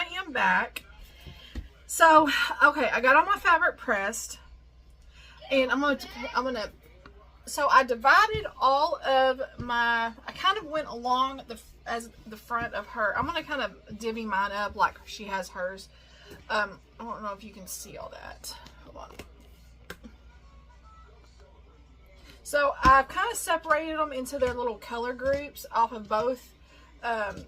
I am back. So, okay, I got all my fabric pressed, and so I divided all of I kind of went along the front of her. I'm gonna kind of divvy mine up like she has hers. I don't know if you can see all that. Hold on. So I've kind of separated them into their little color groups off of both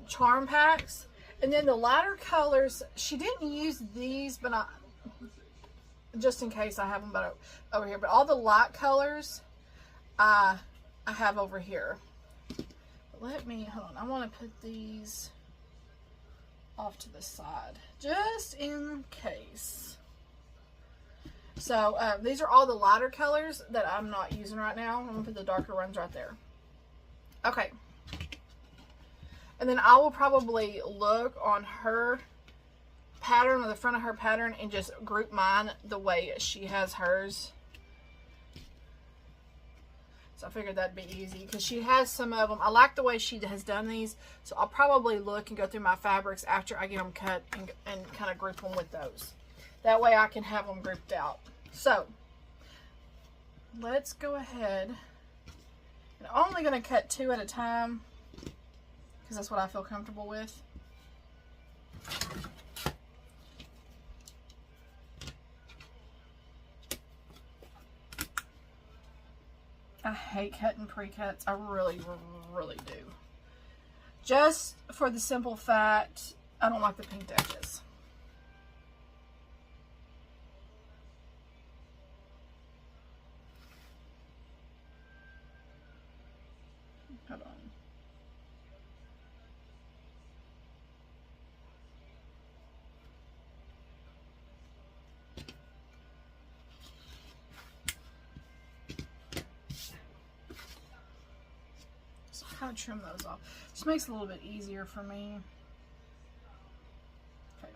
charm packs. And then the lighter colors, she didn't use these, but just in case I have them over here. But all the light colors, I have over here. But hold on. I want to put these off to the side, just in case. So these are all the lighter colors that I'm not using right now. I'm going to put the darker ones right there. Okay. And then I will probably look on her pattern, or the front of her pattern, and just group mine the way she has hers. So I figured that'd be easy because she has some of them. I like the way she has done these. So I'll probably look and go through my fabrics after I get them cut and kind of group them with those. That way I can have them grouped out. So let's go ahead. I'm only going to cut 2 at a time because that's what I feel comfortable with. I hate cutting pre-cuts. I really, really do. Just for the simple fact, I don't like the pinked edges. Hold on. So kind of trim those off. Just makes it a little bit easier for me. Okay.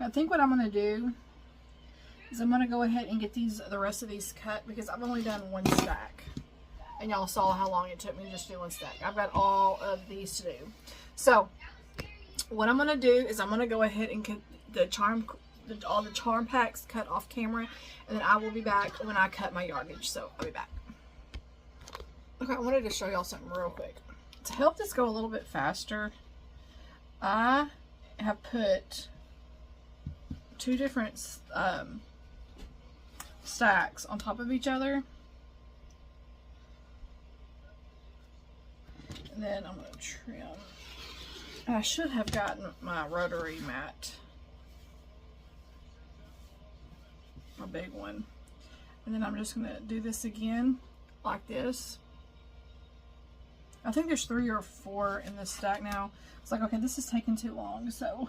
I think what I'm going to do is I'm going to go ahead and get the rest of these cut because I've only done 1 stack. And y'all saw how long it took me to just do 1 stack. I've got all of these to do. So, what I'm going to do is I'm going to go ahead and get all the charm packs cut off camera. And then I will be back when I cut my yardage. So, I'll be back. Okay, I wanted to show y'all something real quick. To help this go a little bit faster, I have put 2 different stacks on top of each other. And then I'm going to trim. I should have gotten my rotary mat. My big one. And then I'm just going to do this again like this. I think there's 3 or 4 in this stack now. It's like, okay, this is taking too long, so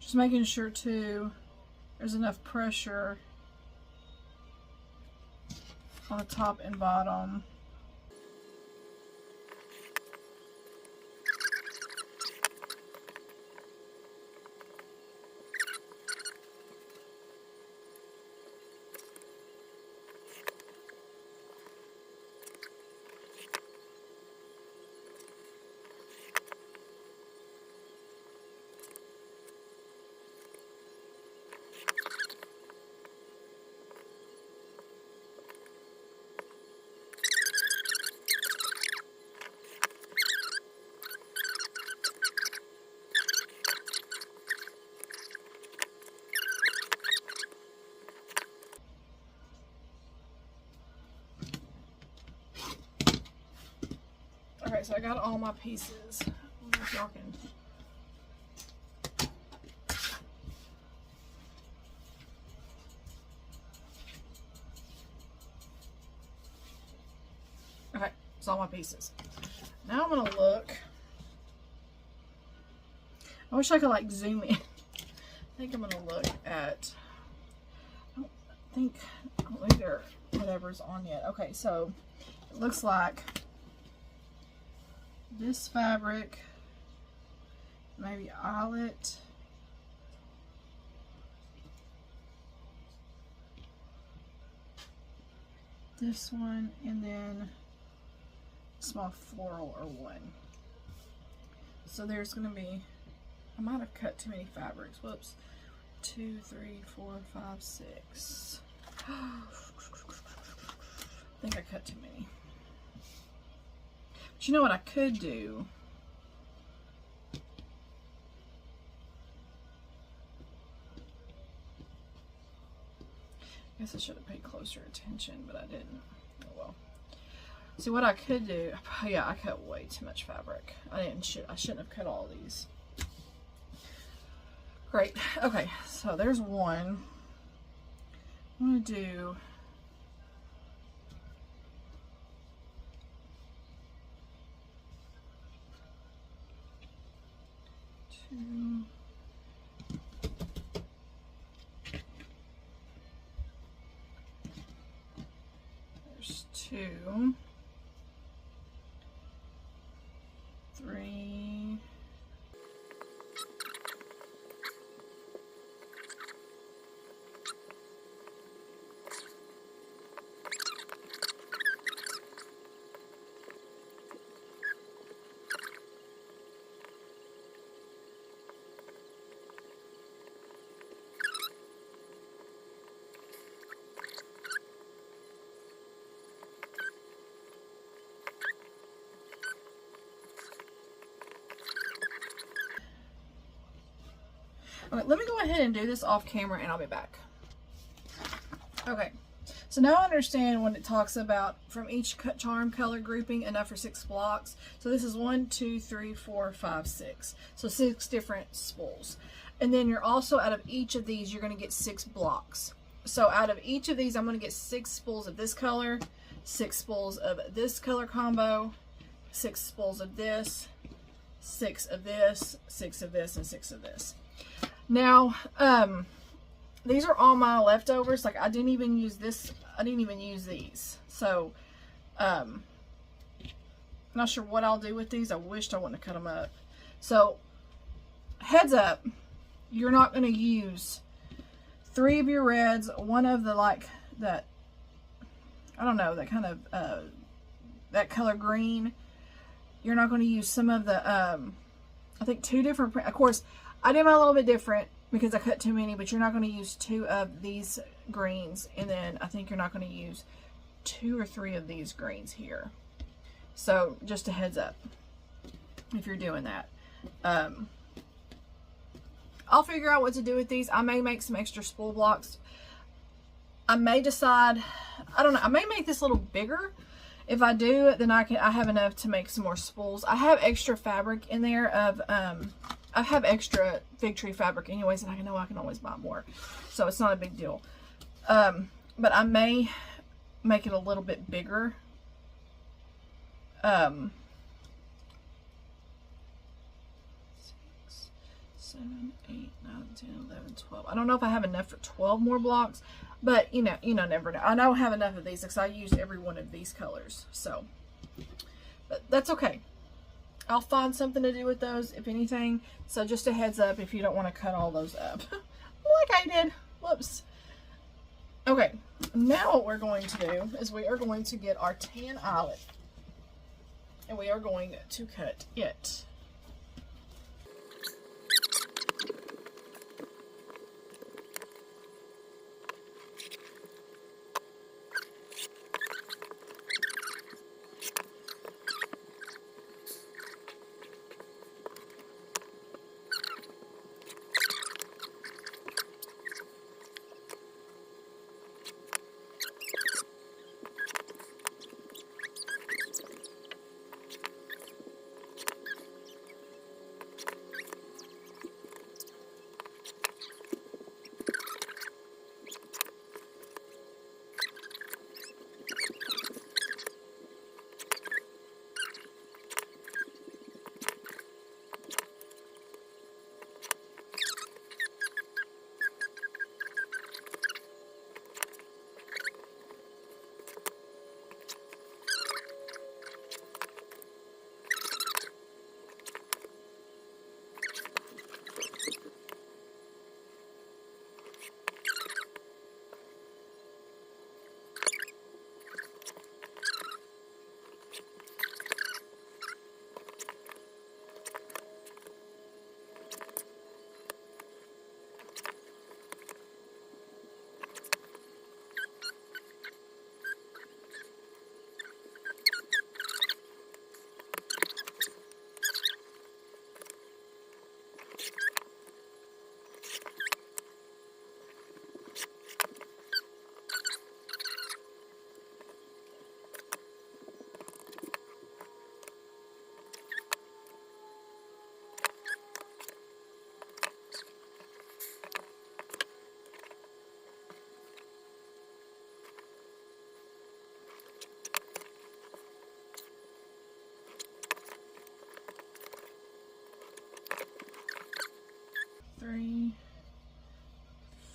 just making sure too there's enough pressure on the top and bottom. Alright, so I got all my pieces. I wonder if y'all can... Okay, it's all my pieces. Now I'm going to look. I wish I could like zoom in. I think I'm going to look at... I don't think there whatever's on yet. Okay, so it looks like this fabric, maybe eyelet, this one, and then small floral or one. So there's going to be, I might have cut too many fabrics. Whoops. 2, 3, 4, 5, 6. I think I cut too many. But you know what I could do? I guess I should have paid closer attention, but I didn't. Oh well. See what I could do. Yeah, I cut way too much fabric. I shouldn't have cut all these. Great. Okay, so there's one. I'm gonna do two. There's 2, 3. Okay, let me go ahead and do this off camera and I'll be back. Okay, so now I understand when it talks about from each charm color grouping enough for 6 blocks. So this is 1, 2, 3, 4, 5, 6. So 6 different spools. And then you're also, out of each of these, you're going to get 6 blocks. So out of each of these, I'm going to get 6 spools of this color, 6 spools of this color combo, 6 spools of this, 6 of this, 6 of this, and 6 of this. Now, these are all my leftovers. Like, I didn't even use this. I didn't even use these. So, not sure what I'll do with these. I wished I wouldn't have cut them up. So, heads up, you're not going to use 3 of your reds, 1 of the, like, that, I don't know, that kind of, that color green. You're not going to use some of the, I think 2 different, of course, I did mine a little bit different because I cut too many, but you're not going to use 2 of these greens, and then I think you're not going to use 2 or 3 of these greens here. So just a heads up if you're doing that. I'll figure out what to do with these. I may make some extra spool blocks. I may decide, I don't know, I may make this a little bigger. If I do, then I have enough to make some more spools. I have extra fabric in there of, I have extra fig tree fabric anyways, and I know I can always buy more. So it's not a big deal. But I may make it a little bit bigger. 6, 7, 8, 9, 10, 11, 12. I don't know if I have enough for 12 more blocks, but you know, never know. I don't have enough of these because I use every one of these colors. So, but that's okay. I'll find something to do with those, if anything. So just a heads up if you don't want to cut all those up. Like I did. Whoops. Okay. Now what we're going to do is we are going to get our tan eyelet. And we are going to cut it.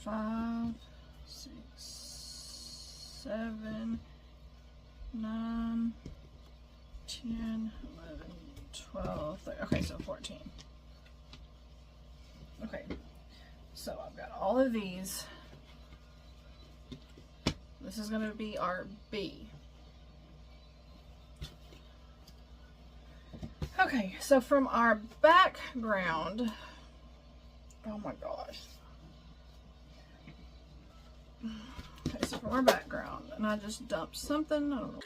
5, 6, 7, 9, 10, 11, 12, 13. Okay, so 14. Okay, so I've got all of these. This is going to be our B. Okay, so from our background, oh my gosh. Okay, so from our background, and I just dumped something, I don't know.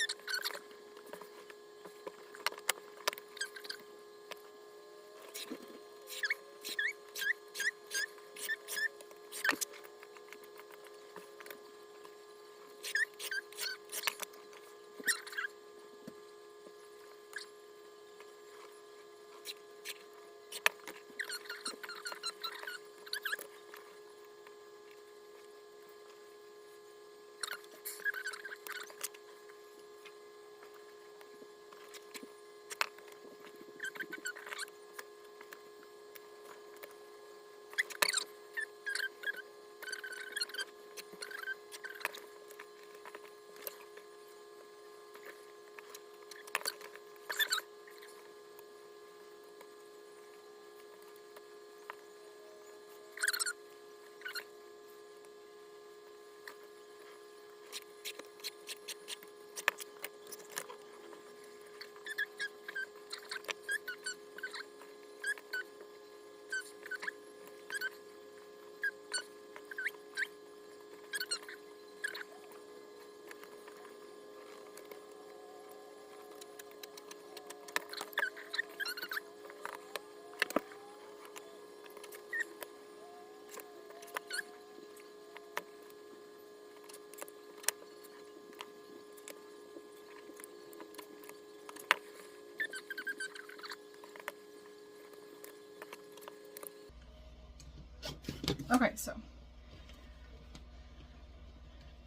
Okay, so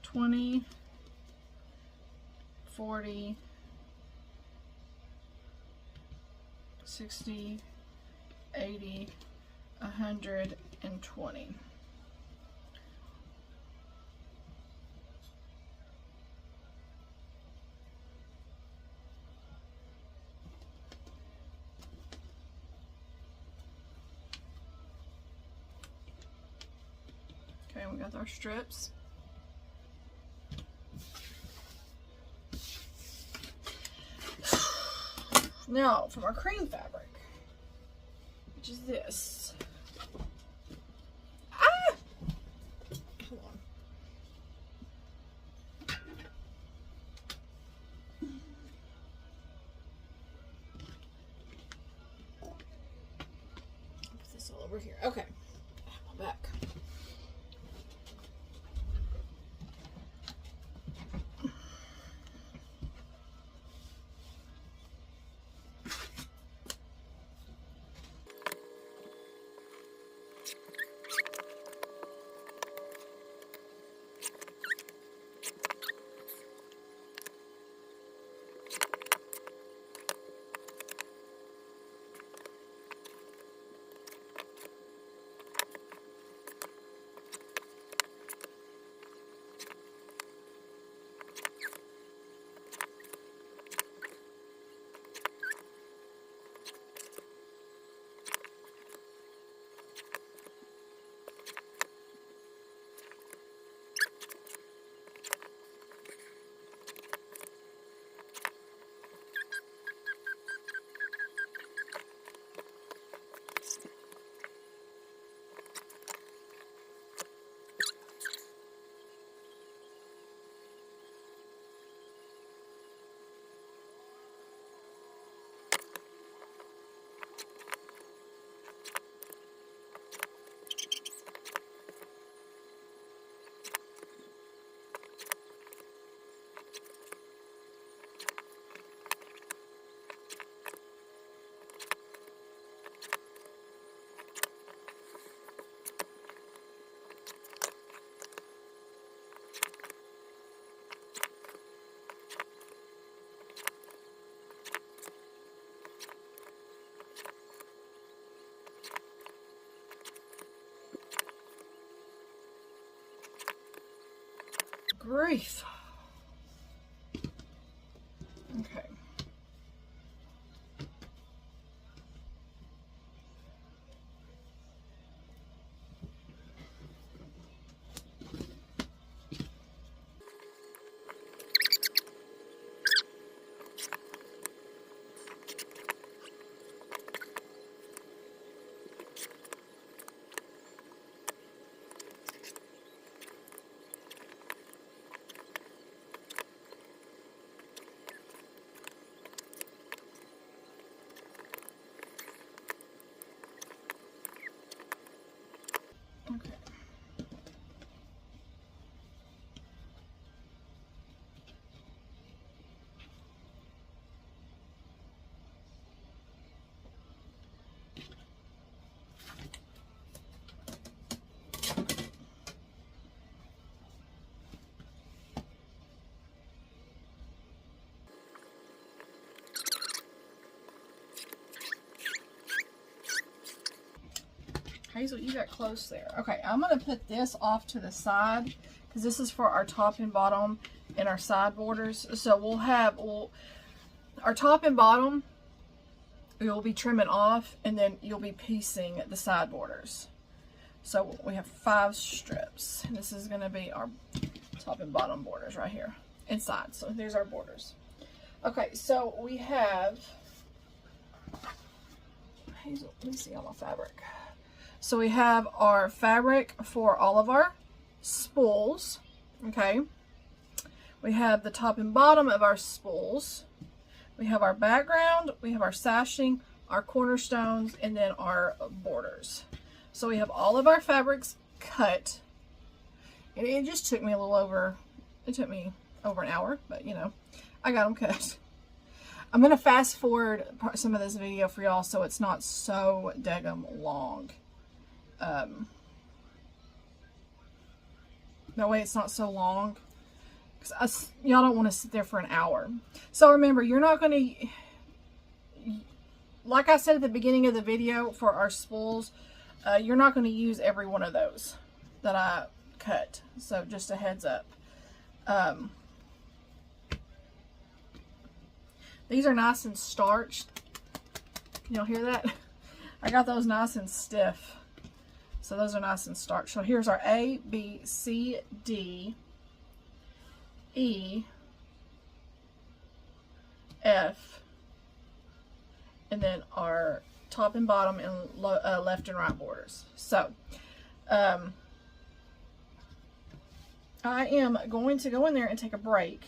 20, 40, 60, 80, 120. Okay, we got our strips. Now, from our cream fabric, which is this. Ah! Hold on. Put this all over here. Okay. My back. grief. Okay. Okay. Hazel, you got close there. Okay, I'm going to put this off to the side because this is for our top and bottom and our side borders. So we'll have our top and bottom, we'll be trimming off, and then you'll be piecing the side borders. So we have 5 strips. And this is going to be our top and bottom borders right here inside. So there's our borders. Okay, so we have, Hazel, let me see all my fabric. So we have our fabric for all of our spools, okay? We have the top and bottom of our spools. We have our background, we have our sashing, our cornerstones, and then our borders. So we have all of our fabrics cut. And it just took me a little over, it took me over an hour, but you know, I got them cut. I'm going to fast forward some of this video for y'all so it's not so daggum long. That way it's not so long, because y'all don't want to sit there for an hour. So remember, you're not going to, like I said at the beginning of the video for our spools, you're not going to use every one of those that I cut. So just a heads up. These are nice and starched. Can y'all hear that? I got those nice and stiff. So those are nice and starched. So here's our A, B, C, D, E, F, and then our top and bottom and left and right borders. So I am going to go in there and take a break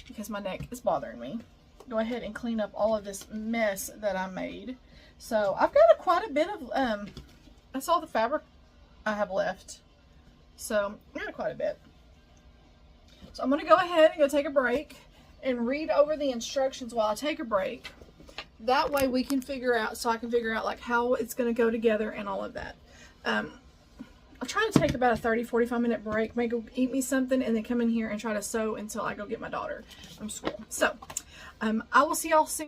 because my neck is bothering me. Go ahead and clean up all of this mess that I made. So I've got quite a bit of that's all the fabric I have left. So I got quite a bit. So I'm going to go ahead and go take a break and read over the instructions while I take a break. That way we can figure out, so I can figure out like how it's going to go together and all of that. I'll try to take about a 30-45 minute break, maybe go eat me something, and then come in here and try to sew until I go get my daughter from school. So I will see y'all soon.